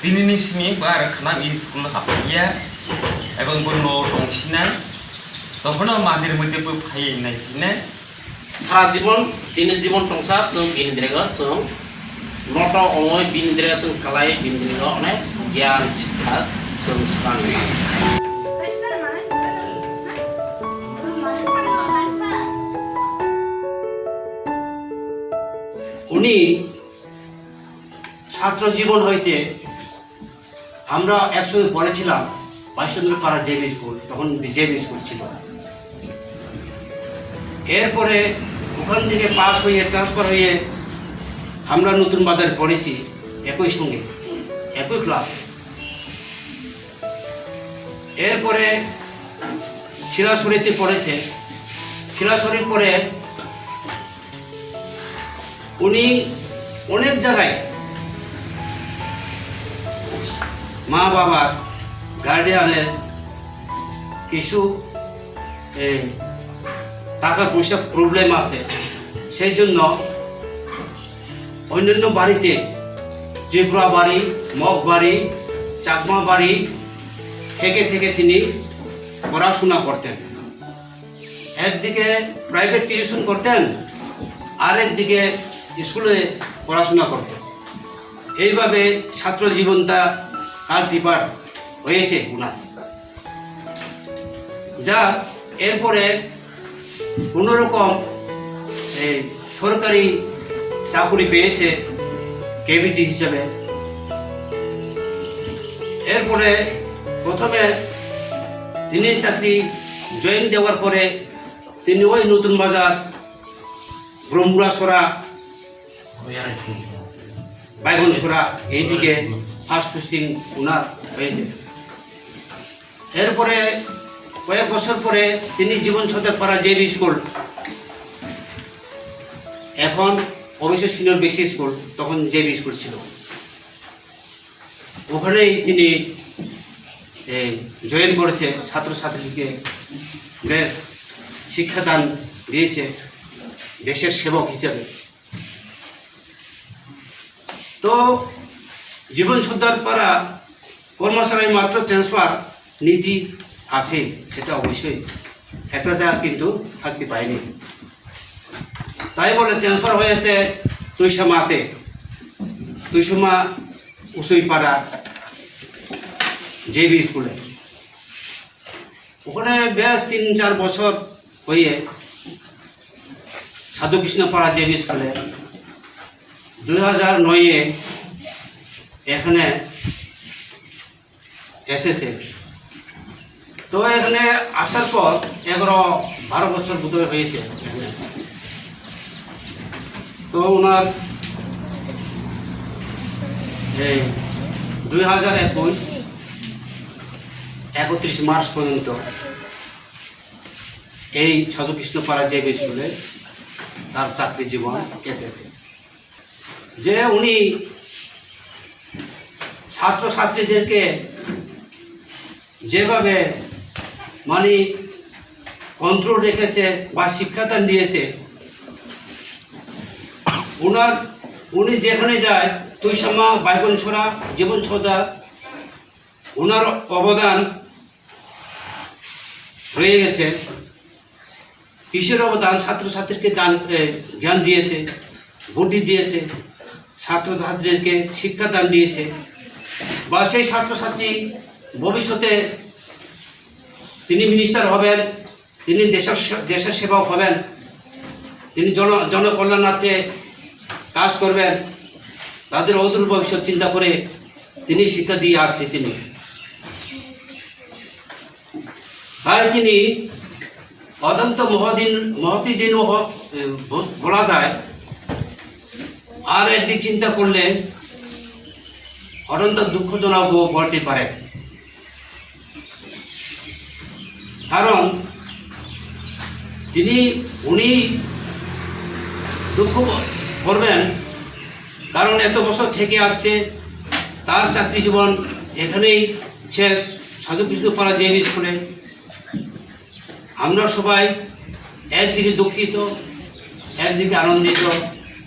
दिनैनि सिनि बा खाना स्कुल हाबैया এবং বন্য টংসিনা তখনও মাঝের মধ্যে ফাইনাই না সারা জীবন দিনের জীবন সংসার जों बिनद्रेगा जों नट अमय बिनद्रेगा जों कालाय बिनद्रेगा अनेक गियान शिक्षा जों सोलोंना উনি ছাত্র জীবন হইতে আমরা একসঙ্গে পড়েছিলাম বাইশচন্দ্রপাড়া জেবি স্কুল, তখন জেবি স্কুল ছিল। এরপরে ওখান থেকে পাস হয়ে ট্রান্সফার হয়ে আমরা নতুন বাজারে পড়েছি একই সঙ্গে একই ক্লাস। এরপরে শিলাশরীতে পড়েছে। শিলাশরীর পরে উনি অনেক জায়গায় মা বাবার গার্ডিয়ানের কিছু টাকা পয়সা প্রবলেম আছে, সেই জন্য অন্যান্য বাড়িতে ত্রিপুরা বাড়ি, মগ বাড়ি, চাকমা বাড়ি থেকে থেকে তিনি পড়াশোনা করতেন। একদিকে প্রাইভেট টিউশন করতেন, আরেকদিকে স্কুলে পড়াশোনা করতেন। এইভাবে ছাত্র জীবনটা কালটিপার হয়েছে উনার। যা এরপরে কোনোরকম সরকারি চাকরি পেয়েছে কেবিটি হিসেবে। এরপরে প্রথমে তিনি চাকরি জয়েন দেওয়ার পরে তিনি ওই নতুন বাজার ব্রহ্মুড়াছড়া বাইগনছড়া এইদিকে ফার্স্ট পোস্টিং উনার হয়েছে। এরপরে কয়েক বছর পরে তিনি জীবন ছত্রপাড়া জেবি স্কুল, এখন অবশ্য সিনিয়র বেসিক স্কুল, তখন জেবি স্কুল ছিল, ওখানেই তিনি জয়েন করেছে। ছাত্রছাত্রীকে বেশ শিক্ষাদান দিয়েছে দেশের সেবক হিসেবে। তো জীবন ছত্রপাড়া কর্মশালায় মাত্র ট্রান্সফার নীতি আছে, সেটা অবশ্যই একটা জায়গা কিন্তু থাকতে পায়নি। তাই বলে ট্রান্সফার হয়েছে তুইসামাতে, তুইসমা উসুইপাড়া জেবি স্কুলে। ওখানে বেশ 3-4 বছর হয়ে সাধুকৃষ্ণপাড়া জেবি স্কুলে 2009-এ এখানে এসেছে। তো এখানে আসার পর 11-12 বছর বোধহয় হয়েছে। তো ওনার 2021 31 মার্চ পর্যন্ত এই সাধুকৃষ্ণপাড়া জেবি স্কুলে তার চাকরি জীবন কেটেছে। যে উনি ছাত্রছাত্রীদেরকে যেভাবে মানে কন্ট্রোল রেখেছে বা শিক্ষাদান দিয়েছে, উনি যেখানে যায় তুইসামা, বাইগনছড়া, জীবনছড়া, ওনার অবদান রয়ে গেছে। কিসের অবদান? ছাত্রছাত্রীকে জ্ঞান দিয়েছে, বুদ্ধি দিয়েছে, ছাত্রছাত্রীদেরকে শিক্ষাদান দিয়েছে, বা সেই ছাত্রছাত্রী ভবিষ্যতে তিনি মিনিস্টার হবেন, তিনি দেশের সেবক হবেন, তিনি জনকল্যাণার্থে কাজ করবেন, তাদের অদূর ভবিষ্যৎ চিন্তা করে তিনি শিক্ষা দিয়ে আসছে। তাই তিনি অত্যন্ত মহতি দিন বলা যায়। আর একদিক চিন্তা করলে অত্যন্ত দুঃখজনকও বলতে পারে, কারণ উনি দুঃখ করবেন, কারণ এত বছর থেকে আসছে, তার চাকরি জীবন এখানেই শেষ, সাধুকৃষ্ণপাড়া জেবি স্কুলে। আমরা সবাই একদিকে দুঃখিত, একদিকে আনন্দিত।